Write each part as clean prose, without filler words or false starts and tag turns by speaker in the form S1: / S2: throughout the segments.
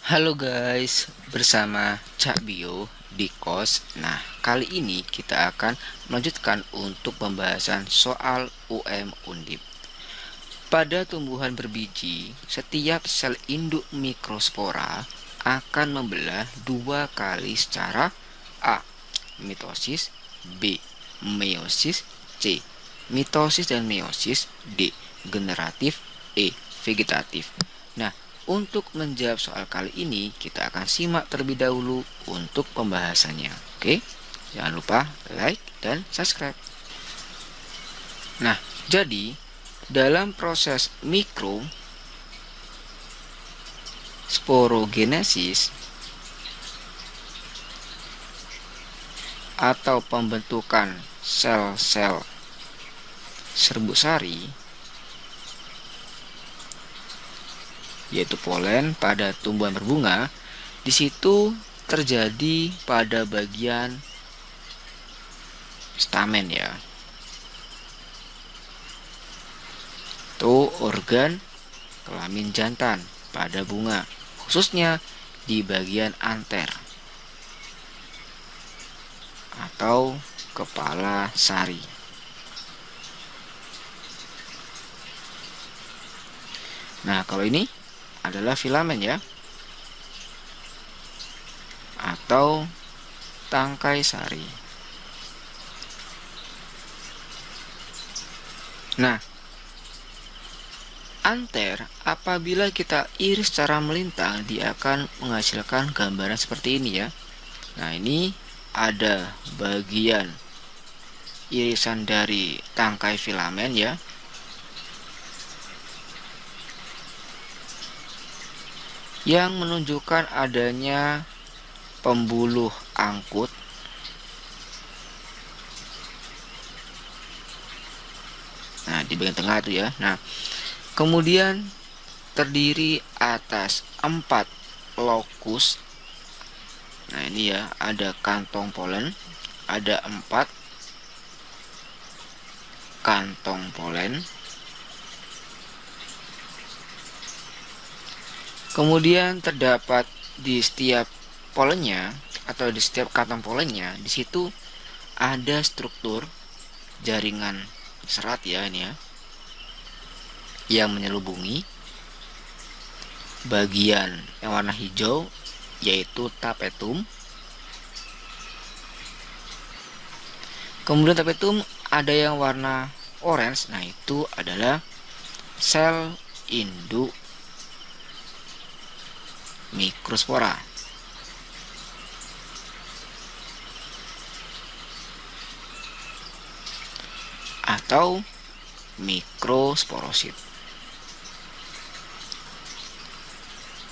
S1: Halo guys, bersama Cak Bio di KOS. Nah, kali ini kita akan melanjutkan untuk pembahasan soal UM Undip. Pada tumbuhan berbiji, setiap sel induk mikrospora akan membelah dua kali secara A. Mitosis, B. Meiosis, C. Mitosis dan meiosis, D. Generatif, E. Vegetatif. Nah, untuk menjawab soal kali ini, kita akan simak terlebih dahulu untuk pembahasannya. Oke, jangan lupa like dan subscribe. Nah, jadi dalam proses sporogenesis atau pembentukan sel-sel serbuk sari, yaitu polen pada tumbuhan berbunga, di situ terjadi pada bagian stamen ya. Itu organ kelamin jantan pada bunga, khususnya di bagian anter atau kepala sari. Nah, kalau ini adalah filamen ya, atau tangkai sari. Nah, anter apabila kita iris secara melintang, dia akan menghasilkan gambaran seperti ini ya. Nah, ini ada bagian irisan dari tangkai filamen ya, yang menunjukkan adanya pembuluh angkut di bagian tengah itu ya. Nah, kemudian terdiri atas 4 lokus. Nah, ini ya, ada kantong polen, ada 4 kantong polen. Kemudian terdapat di setiap polennya atau di setiap kantong polennya, di situ ada struktur jaringan serat ya, ini ya, yang menyelubungi bagian yang warna hijau, yaitu tapetum. Kemudian tapetum ada yang warna orange, nah itu adalah sel induk mikrospora atau mikrosporosit.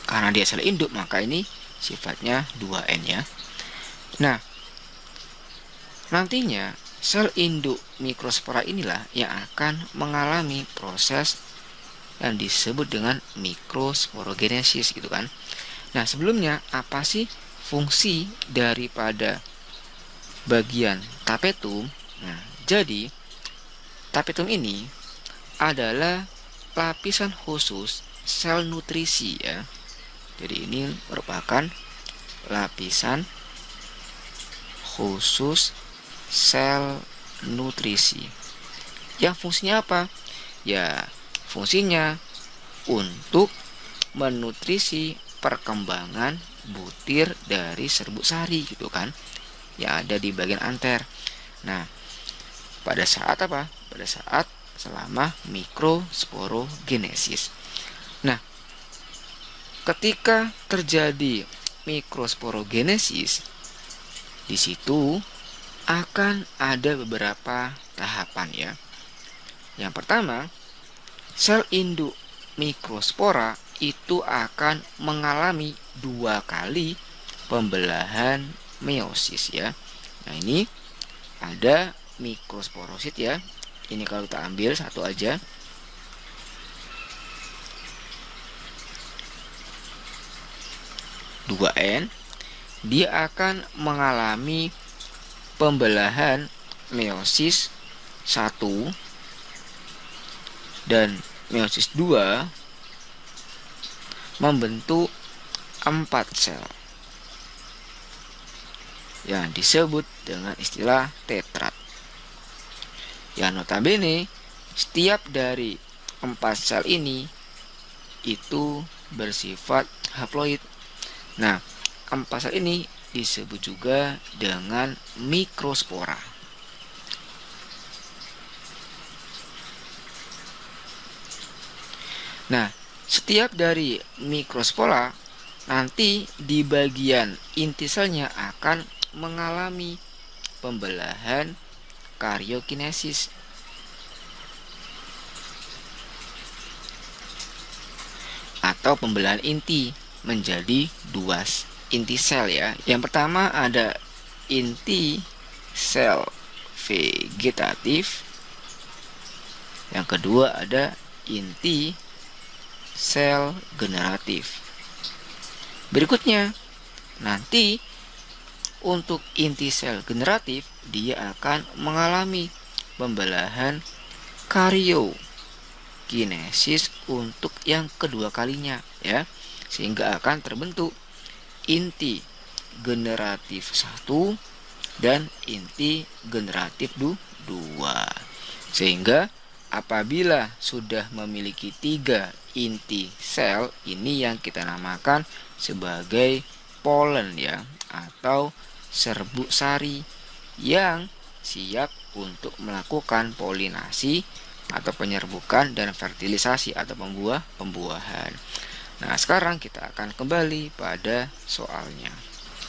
S1: Karena dia sel induk, maka ini sifatnya 2N ya. Nah, nantinya sel induk mikrospora inilah yang akan mengalami proses yang disebut dengan mikrosporogenesis gitu kan. Nah, sebelumnya apa sih fungsi daripada bagian tapetum? Nah, jadi tapetum ini adalah lapisan khusus sel nutrisi ya. Jadi ini merupakan lapisan khusus sel nutrisi. Yang fungsinya apa? Ya, fungsinya untuk menutrisi perkembangan butir dari serbuk sari gitu kan, yang ada di bagian anter. Nah, pada saat apa? Pada saat selama mikrosporogenesis. Nah, ketika terjadi mikrosporogenesis, di situ akan ada beberapa tahapan ya. Yang pertama, sel induk mikrospora itu akan mengalami 2 kali pembelahan meiosis ya. Nah, ini ada mikrosporosit ya. Ini kalau kita ambil satu aja. Dua N, dia akan mengalami pembelahan meiosis 1 dan meiosis 2 membentuk 4 sel yang disebut dengan istilah tetrad. Yang notabene setiap dari 4 sel ini itu bersifat haploid. Nah, 4 sel ini disebut juga dengan mikrospora. Nah, setiap dari mikrospora nanti di bagian inti selnya akan mengalami pembelahan karyokinesis. Atau pembelahan inti menjadi 2 inti sel ya. Yang pertama ada inti sel vegetatif. Yang kedua ada inti sel generatif. Berikutnya, nanti untuk inti sel generatif dia akan mengalami pembelahan karyokinesis untuk yang kedua kalinya ya, sehingga akan terbentuk inti generatif 1 dan inti generatif 2. Sehingga apabila sudah memiliki 3 inti sel, ini yang kita namakan sebagai polen ya, atau serbuk sari yang siap untuk melakukan polinasi atau penyerbukan dan fertilisasi atau pembuahan. Nah, sekarang kita akan kembali pada soalnya.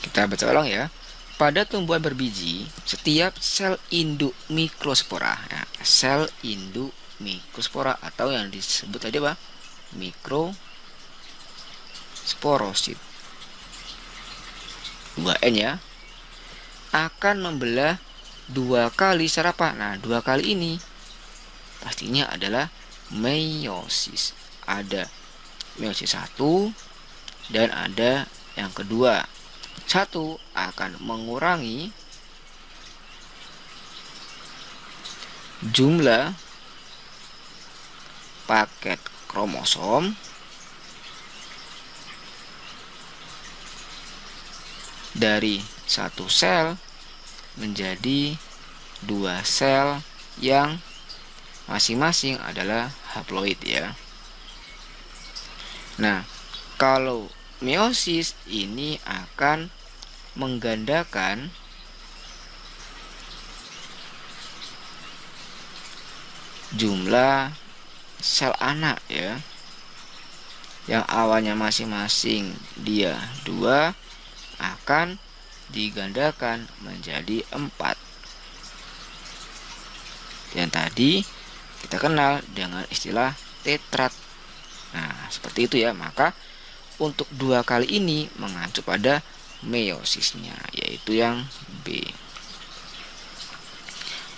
S1: Kita baca ulang ya. Pada tumbuhan berbiji, setiap sel induk mikrospora, ya, sel induk mikrospora atau yang disebut tadi apa? Mikrosporosit 2N ya, akan membelah 2 kali secara apa? Nah, 2 kali ini pastinya adalah meiosis. Ada meiosis 1 dan ada yang kedua. 1 akan mengurangi jumlah paket kromosom dari 1 sel menjadi 2 sel yang masing-masing adalah haploid ya. Nah, kalau meiosis ini akan menggandakan jumlah sel anak ya, yang awalnya masing-masing dia 2 akan digandakan menjadi 4. Yang tadi kita kenal dengan istilah tetrad. Nah, seperti itu ya. Maka untuk 2 kali ini mengacu pada meiosisnya, yaitu yang B.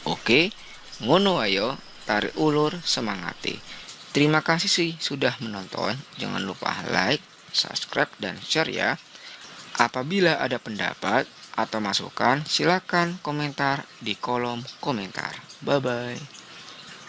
S1: Oke, ngono ayo tarik ulur semangati. Terima kasih sih sudah menonton. Jangan lupa like, subscribe, dan share ya. Apabila ada pendapat atau masukan, silakan komentar di kolom komentar. Bye-bye.